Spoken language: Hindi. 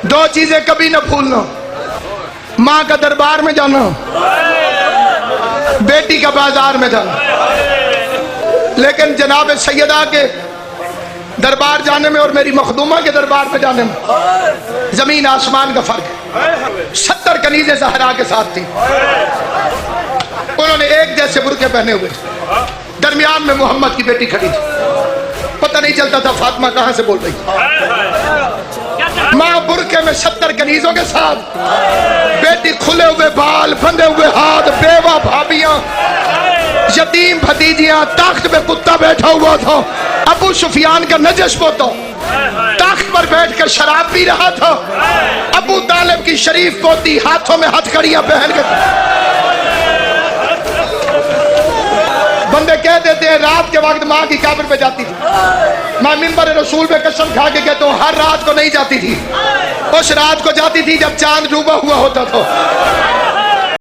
दो चीजें कभी न भूलना, माँ का दरबार में जाना, बेटी का बाजार में जाना। लेकिन जनाब सैयदा के दरबार जाने में और मेरी मखदूमा के दरबार में जाने में जमीन आसमान का फर्क है। 70 कनीज़ें ज़हरा के साथ थी, उन्होंने एक जैसे बुरके पहने हुए थे, दरमियान में मोहम्मद की बेटी खड़ी थी, पता नहीं चलता था फातिमा कहां से बोल रही। माँ बुरके में 70 कनीजों के साथ, बेटी खुले हुए बाल, बंधे हुए हाथ, बेवा भाभियां, यतीम भतीजियां, तख्त में कुत्ता बैठा हुआ था, अबू सुफियान का नजश पोता तख्त पर बैठकर शराब पी रहा था, अबू तालिब की शरीफ पोती हाथों में हथकड़ियां पहन के। बंदे कह देते हैं रात के वक्त माँ की कब्र पे जाती थी, मैं मिंबर रसूल पे कसम खा के कहता हूँ हर रात को नहीं जाती थी, उस रात को जाती थी जब चांद डूबा हुआ होता था।